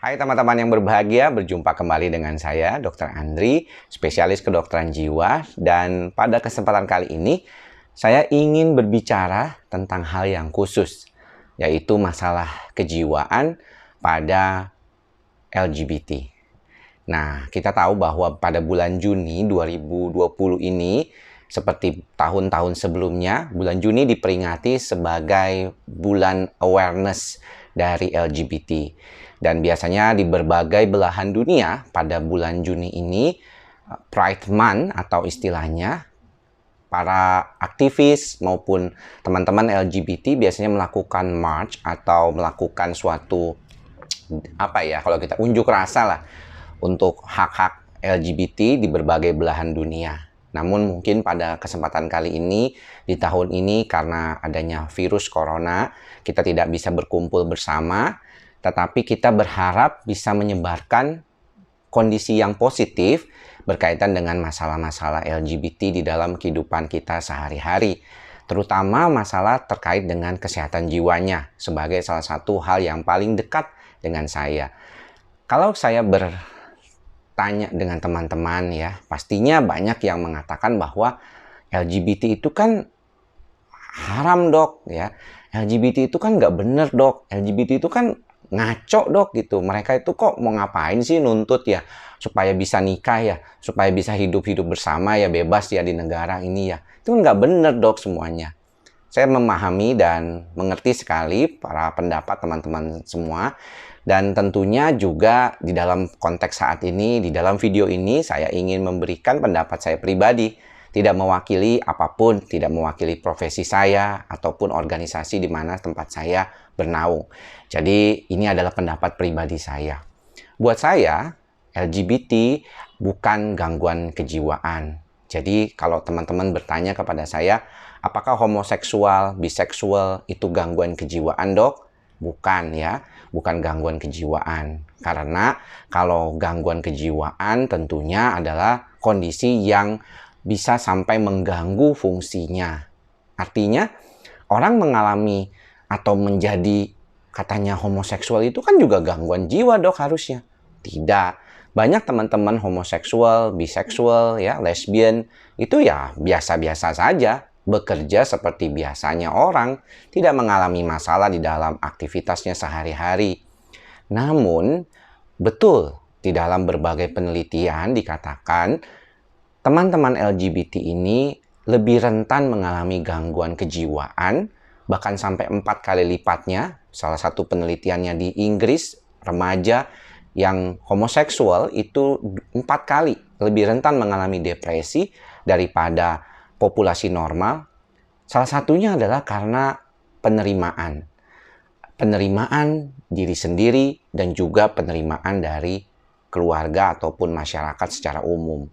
Hai teman-teman yang berbahagia, berjumpa kembali dengan saya, Dr. Andri, spesialis kedokteran jiwa. Dan pada kesempatan kali ini, saya ingin berbicara tentang hal yang khusus, yaitu masalah kejiwaan pada LGBT. Nah, kita tahu bahwa pada bulan Juni 2020 ini, seperti tahun-tahun sebelumnya, bulan Juni diperingati sebagai bulan awareness dari LGBT. Dan biasanya di berbagai belahan dunia pada bulan Juni ini, Pride Month atau istilahnya, para aktivis maupun teman-teman LGBT biasanya melakukan march atau melakukan suatu, kalau kita unjuk rasa lah, untuk hak-hak LGBT di berbagai belahan dunia. Namun mungkin pada kesempatan kali ini, di tahun ini karena adanya virus corona, kita tidak bisa berkumpul bersama, tetapi kita berharap bisa menyebarkan kondisi yang positif berkaitan dengan masalah-masalah LGBT di dalam kehidupan kita sehari-hari. Terutama masalah terkait dengan kesehatan jiwanya sebagai salah satu hal yang paling dekat dengan saya. Kalau saya bertanya dengan teman-teman ya, pastinya banyak yang mengatakan bahwa LGBT itu kan haram dok ya. LGBT itu kan nggak bener dok. LGBT itu kan ngaco dok gitu. Mereka itu kok mau ngapain sih nuntut ya supaya bisa nikah ya, supaya bisa hidup-hidup bersama ya, bebas ya di negara ini ya. Itu nggak bener dok semuanya. Saya memahami dan mengerti sekali para pendapat teman-teman semua. Dan tentunya juga di dalam konteks saat ini, di dalam video ini saya ingin memberikan pendapat saya pribadi. Tidak mewakili apapun, tidak mewakili profesi saya ataupun organisasi di mana tempat saya bernaung. Jadi ini adalah pendapat pribadi saya. Buat saya, LGBT bukan gangguan kejiwaan. Jadi kalau teman-teman bertanya kepada saya, apakah homoseksual, biseksual itu gangguan kejiwaan dok? Bukan ya, bukan gangguan kejiwaan. Karena kalau gangguan kejiwaan tentunya adalah kondisi yang bisa sampai mengganggu fungsinya. Artinya, orang mengalami atau menjadi katanya homoseksual itu kan juga gangguan jiwa dok harusnya. Tidak. Banyak teman-teman homoseksual, biseksual, ya, lesbian, itu ya biasa-biasa saja. Bekerja seperti biasanya orang, tidak mengalami masalah di dalam aktivitasnya sehari-hari. Namun, betul, di dalam berbagai penelitian dikatakan teman-teman LGBT ini lebih rentan mengalami gangguan kejiwaan, bahkan sampai 4 kali lipatnya. Salah satu penelitiannya di Inggris, remaja yang homoseksual itu 4 kali lebih rentan mengalami depresi daripada populasi normal. Salah satunya adalah karena penerimaan. Penerimaan diri sendiri dan juga penerimaan dari keluarga ataupun masyarakat secara umum.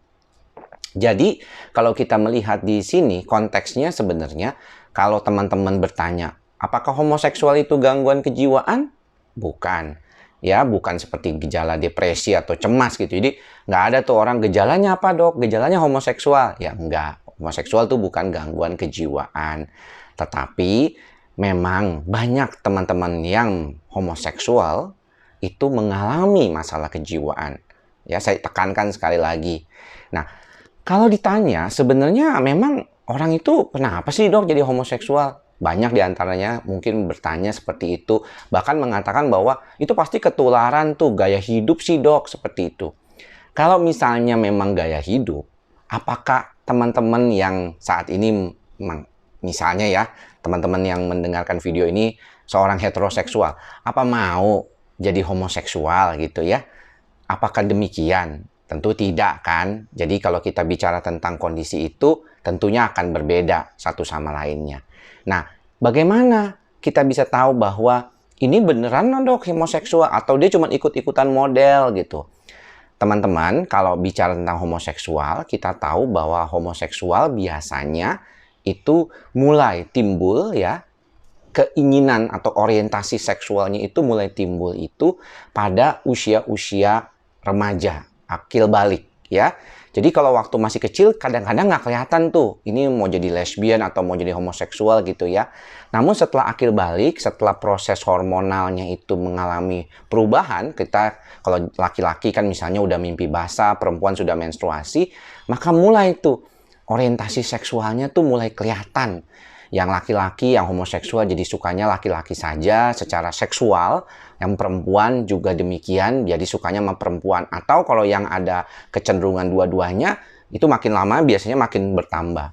Jadi, kalau kita melihat di sini, konteksnya sebenarnya, kalau teman-teman bertanya, apakah homoseksual itu gangguan kejiwaan? Bukan. Ya, bukan seperti gejala depresi atau cemas gitu. Jadi, nggak ada tuh orang gejalanya apa dok? Gejalanya homoseksual. Ya, enggak. Homoseksual itu bukan gangguan kejiwaan. Tetapi, memang banyak teman-teman yang homoseksual itu mengalami masalah kejiwaan. Ya, saya tekankan sekali lagi. Nah, kalau ditanya, sebenarnya memang orang itu kenapa sih dok jadi homoseksual? Banyak diantaranya mungkin bertanya seperti itu. Bahkan mengatakan bahwa itu pasti ketularan tuh gaya hidup sih dok, seperti itu. Kalau misalnya memang gaya hidup, apakah teman-teman yang saat ini, misalnya ya, teman-teman yang mendengarkan video ini seorang heteroseksual, apa mau jadi homoseksual gitu ya? Apakah demikian? Tentu tidak kan. Jadi kalau kita bicara tentang kondisi itu, tentunya akan berbeda satu sama lainnya. Nah, bagaimana kita bisa tahu bahwa ini beneran dok homoseksual atau dia cuma ikut-ikutan model gitu? Teman-teman, kalau bicara tentang homoseksual, kita tahu bahwa homoseksual biasanya itu mulai timbul ya, keinginan atau orientasi seksualnya itu mulai timbul itu pada usia-usia remaja, akil balik ya. Jadi kalau waktu masih kecil kadang-kadang nggak kelihatan tuh ini mau jadi lesbian atau mau jadi homoseksual gitu ya. Namun setelah akil balik, setelah proses hormonalnya itu mengalami perubahan, kita kalau laki-laki kan misalnya udah mimpi basah, perempuan sudah menstruasi, maka mulai tuh orientasi seksualnya tuh mulai kelihatan. Yang laki-laki, yang homoseksual jadi sukanya laki-laki saja secara seksual, yang perempuan juga demikian, jadi sukanya sama perempuan. Atau kalau yang ada kecenderungan dua-duanya, itu makin lama biasanya makin bertambah.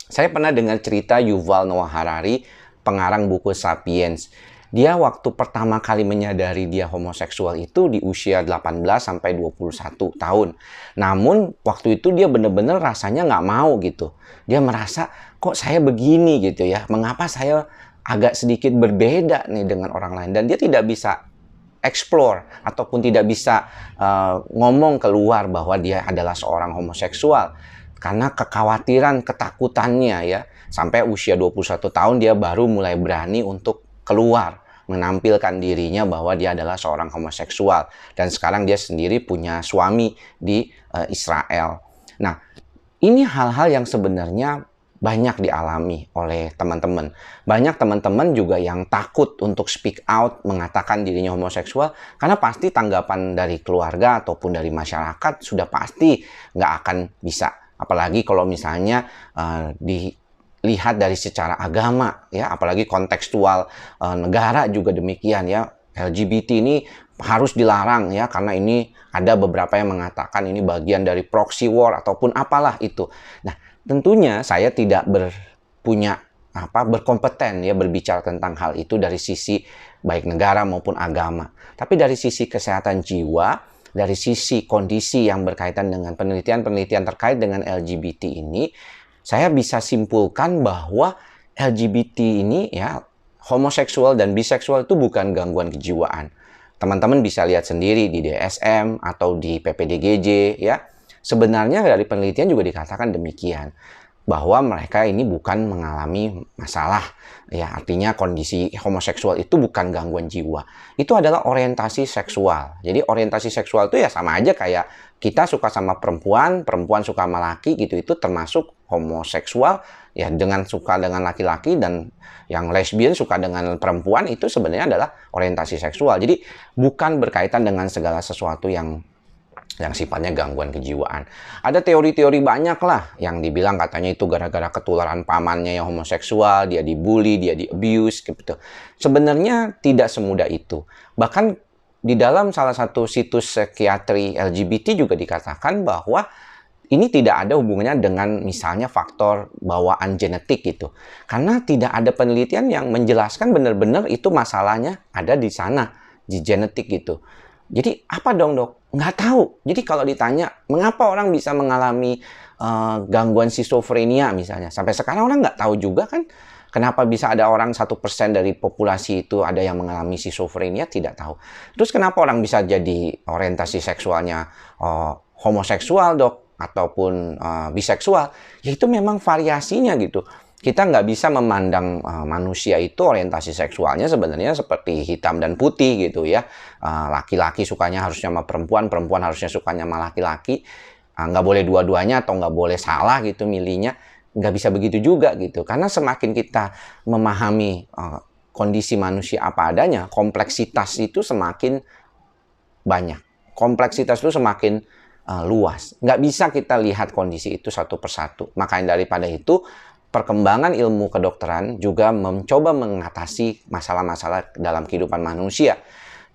Saya pernah dengar cerita Yuval Noah Harari, pengarang buku Sapiens. Dia waktu pertama kali menyadari dia homoseksual itu di usia 18 sampai 21 tahun. Namun waktu itu dia benar-benar rasanya nggak mau gitu. Dia merasa kok saya begini gitu ya. Mengapa saya agak sedikit berbeda nih dengan orang lain. Dan dia tidak bisa explore ataupun tidak bisa ngomong keluar bahwa dia adalah seorang homoseksual. Karena kekhawatiran, ketakutannya ya. Sampai usia 21 tahun dia baru mulai berani untuk keluar menampilkan dirinya bahwa dia adalah seorang homoseksual. Dan sekarang dia sendiri punya suami di Israel. Nah, ini hal-hal yang sebenarnya banyak dialami oleh teman-teman. Banyak teman-teman juga yang takut untuk speak out, mengatakan dirinya homoseksual, karena pasti tanggapan dari keluarga ataupun dari masyarakat sudah pasti nggak akan bisa. Apalagi kalau misalnya dilihat dari secara agama, ya, apalagi kontekstual negara juga demikian ya. LGBT ini harus dilarang ya, karena ini ada beberapa yang mengatakan ini bagian dari proxy war ataupun apalah itu. Nah, tentunya saya tidak berkompeten ya berbicara tentang hal itu dari sisi baik negara maupun agama. Tapi dari sisi kesehatan jiwa, dari sisi kondisi yang berkaitan dengan penelitian-penelitian terkait dengan LGBT ini, saya bisa simpulkan bahwa LGBT ini ya, homoseksual dan biseksual itu bukan gangguan kejiwaan. Teman-teman bisa lihat sendiri di DSM atau di PPDGJ ya. Sebenarnya dari penelitian juga dikatakan demikian, bahwa mereka ini bukan mengalami masalah ya, artinya kondisi homoseksual itu bukan gangguan jiwa, itu adalah orientasi seksual. Jadi orientasi seksual itu ya sama aja kayak kita suka sama perempuan, perempuan suka sama laki gitu, itu termasuk homoseksual ya, dengan suka dengan laki-laki, dan yang lesbian suka dengan perempuan itu sebenarnya adalah orientasi seksual. Jadi bukan berkaitan dengan segala sesuatu yang sifatnya gangguan kejiwaan. Ada teori-teori banyak lah yang dibilang katanya itu gara-gara ketularan pamannya yang homoseksual, dia dibully, dia di-abuse gitu. Sebenarnya tidak semudah itu. Bahkan di dalam salah satu situs psikiatri LGBT juga dikatakan bahwa ini tidak ada hubungannya dengan misalnya faktor bawaan genetik gitu. Karena tidak ada penelitian yang menjelaskan benar-benar itu masalahnya ada di sana, di genetik gitu. Jadi apa dong dok? Nggak tahu. Jadi kalau ditanya mengapa orang bisa mengalami gangguan skizofrenia misalnya, sampai sekarang orang nggak tahu juga kan. Kenapa bisa ada orang 1% dari populasi itu ada yang mengalami skizofrenia, tidak tahu. Terus kenapa orang bisa jadi orientasi seksualnya homoseksual dok, ataupun biseksual? Ya itu memang variasinya gitu. Kita nggak bisa memandang manusia itu orientasi seksualnya sebenarnya seperti hitam dan putih gitu ya. Laki-laki sukanya harusnya sama perempuan, perempuan harusnya sukanya sama laki-laki. Nggak boleh dua-duanya atau nggak boleh salah gitu milihnya. Nggak bisa begitu juga gitu. Karena semakin kita memahami kondisi manusia apa adanya, kompleksitas itu semakin banyak. Kompleksitas itu semakin luas. Nggak bisa kita lihat kondisi itu satu persatu. Makanya daripada itu, perkembangan ilmu kedokteran juga mencoba mengatasi masalah-masalah dalam kehidupan manusia.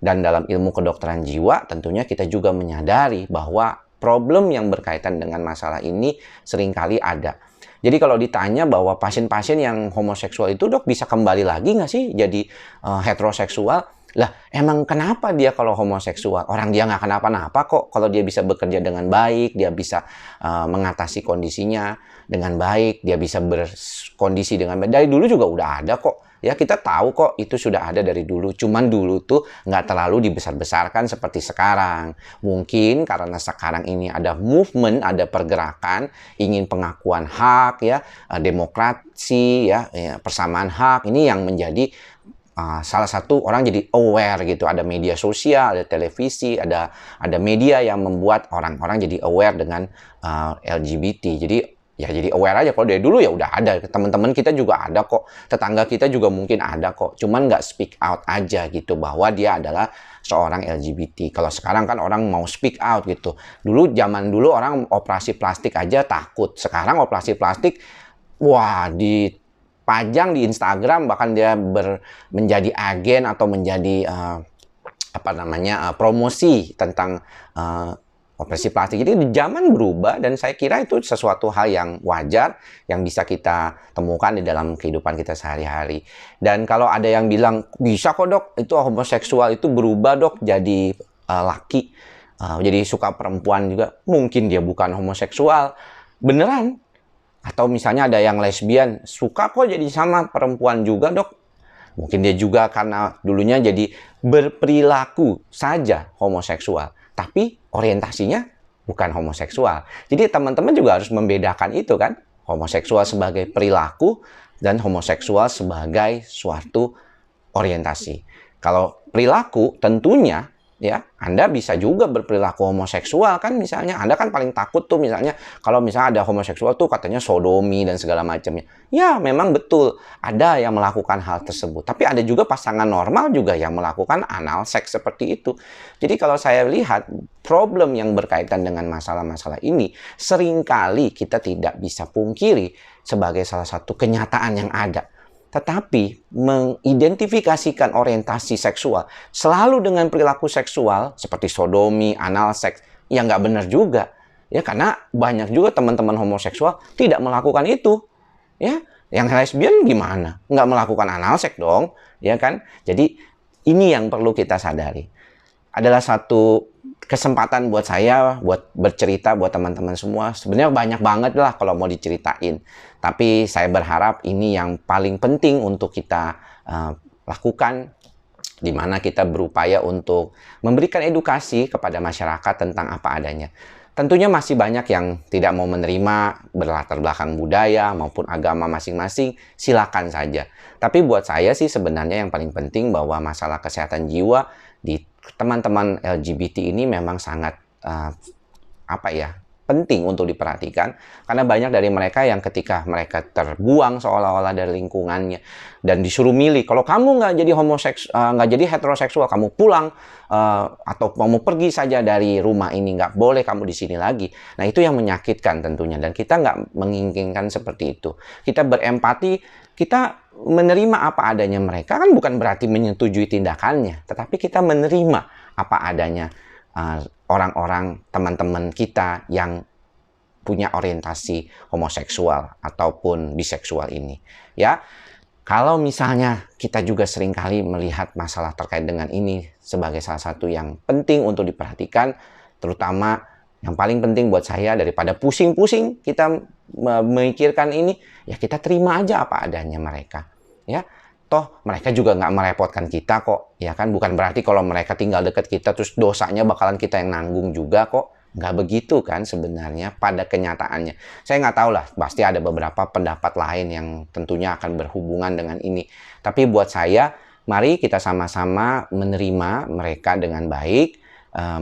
Dan dalam ilmu kedokteran jiwa tentunya kita juga menyadari bahwa problem yang berkaitan dengan masalah ini seringkali ada. Jadi kalau ditanya bahwa pasien-pasien yang homoseksual itu dok bisa kembali lagi nggak sih jadi heteroseksual? Lah emang kenapa dia kalau homoseksual? Orang dia nggak kenapa-napa kok. Kalau dia bisa bekerja dengan baik, dia bisa mengatasi kondisinya dengan baik, dia bisa berkondisi dengan baik. Dari dulu juga udah ada kok. Ya kita tahu kok itu sudah ada dari dulu. Cuman dulu tuh nggak terlalu dibesar-besarkan seperti sekarang. Mungkin karena sekarang ini ada movement, ada pergerakan, ingin pengakuan hak ya, demokrasi ya, persamaan hak. Ini yang menjadi salah satu orang jadi aware gitu. Ada media sosial, ada televisi, ada media yang membuat orang-orang jadi aware dengan LGBT. Jadi ya jadi aware aja. Kalau dari dulu ya udah ada. Teman-teman kita juga ada kok. Tetangga kita juga mungkin ada kok. Cuman nggak speak out aja gitu bahwa dia adalah seorang LGBT. Kalau sekarang kan orang mau speak out gitu. Zaman dulu orang operasi plastik aja takut. Sekarang operasi plastik, wah, dipajang di Instagram, bahkan dia menjadi agen atau menjadi promosi tentang operasi plastik. Jadi zaman berubah dan saya kira itu sesuatu hal yang wajar yang bisa kita temukan di dalam kehidupan kita sehari-hari. Dan kalau ada yang bilang, bisa kok dok, itu homoseksual itu berubah dok jadi laki, jadi suka perempuan juga. Mungkin dia bukan homoseksual beneran. Atau misalnya ada yang lesbian, suka kok jadi sama perempuan juga dok. Mungkin dia juga karena dulunya jadi berperilaku saja homoseksual. Tapi orientasinya bukan homoseksual. Jadi teman-teman juga harus membedakan itu kan. Homoseksual sebagai perilaku dan homoseksual sebagai suatu orientasi. Kalau perilaku tentunya ya Anda bisa juga berperilaku homoseksual kan, misalnya Anda kan paling takut tuh misalnya kalau misalnya ada homoseksual tuh katanya sodomi dan segala macamnya. Ya memang betul ada yang melakukan hal tersebut, tapi ada juga pasangan normal juga yang melakukan anal seks seperti itu. Jadi kalau saya lihat problem yang berkaitan dengan masalah-masalah ini seringkali kita tidak bisa pungkiri sebagai salah satu kenyataan yang ada. Tetapi mengidentifikasikan orientasi seksual selalu dengan perilaku seksual seperti sodomi, anal seks, ya nggak benar juga. Ya karena banyak juga teman-teman homoseksual tidak melakukan itu. Ya, yang lesbian gimana? Nggak melakukan anal seks dong, ya kan? Jadi ini yang perlu kita sadari. Adalah satu kesempatan buat saya buat bercerita buat teman-teman semua. Sebenarnya banyak banget lah kalau mau diceritain. Tapi saya berharap ini yang paling penting untuk kita lakukan, di mana kita berupaya untuk memberikan edukasi kepada masyarakat tentang apa adanya. Tentunya masih banyak yang tidak mau menerima berlatar belakang budaya maupun agama masing-masing, silakan saja. Tapi buat saya sih sebenarnya yang paling penting bahwa masalah kesehatan jiwa di teman-teman LGBT ini memang sangat penting untuk diperhatikan, karena banyak dari mereka yang ketika mereka terbuang seolah-olah dari lingkungannya dan disuruh milih, kalau kamu nggak jadi nggak jadi heteroseksual, kamu pulang atau kamu pergi saja dari rumah ini, nggak boleh kamu di sini lagi. Nah itu yang menyakitkan tentunya, dan kita nggak menginginkan seperti itu. Kita berempati, kita menerima apa adanya mereka, kan bukan berarti menyetujui tindakannya, tetapi kita menerima apa adanya orang-orang, teman-teman kita yang punya orientasi homoseksual ataupun biseksual ini. Ya, kalau misalnya kita juga seringkali melihat masalah terkait dengan ini sebagai salah satu yang penting untuk diperhatikan, terutama yang paling penting buat saya, daripada pusing-pusing kita memikirkan ini, ya kita terima aja apa adanya mereka. Ya, toh mereka juga nggak merepotkan kita kok, ya kan? Bukan berarti kalau mereka tinggal dekat kita terus dosanya bakalan kita yang nanggung juga kok. Nggak begitu kan sebenarnya pada kenyataannya. Saya nggak tahu lah, pasti ada beberapa pendapat lain yang tentunya akan berhubungan dengan ini. Tapi buat saya, mari kita sama-sama menerima mereka dengan baik,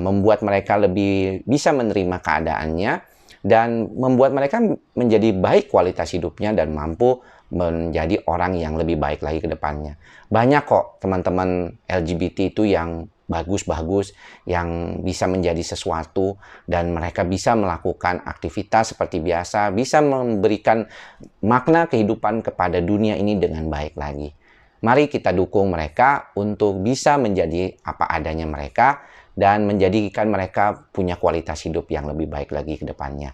membuat mereka lebih bisa menerima keadaannya, dan membuat mereka menjadi baik kualitas hidupnya dan mampu menjadi orang yang lebih baik lagi ke depannya. Banyak kok teman-teman LGBT itu yang bagus-bagus, yang bisa menjadi sesuatu, dan mereka bisa melakukan aktivitas seperti biasa, bisa memberikan makna kehidupan kepada dunia ini dengan baik lagi. Mari kita dukung mereka untuk bisa menjadi apa adanya mereka, dan menjadikan mereka punya kualitas hidup yang lebih baik lagi ke depannya.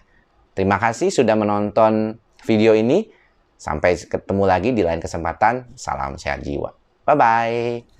Terima kasih sudah menonton video ini. Sampai ketemu lagi di lain kesempatan. Salam sehat jiwa. Bye-bye.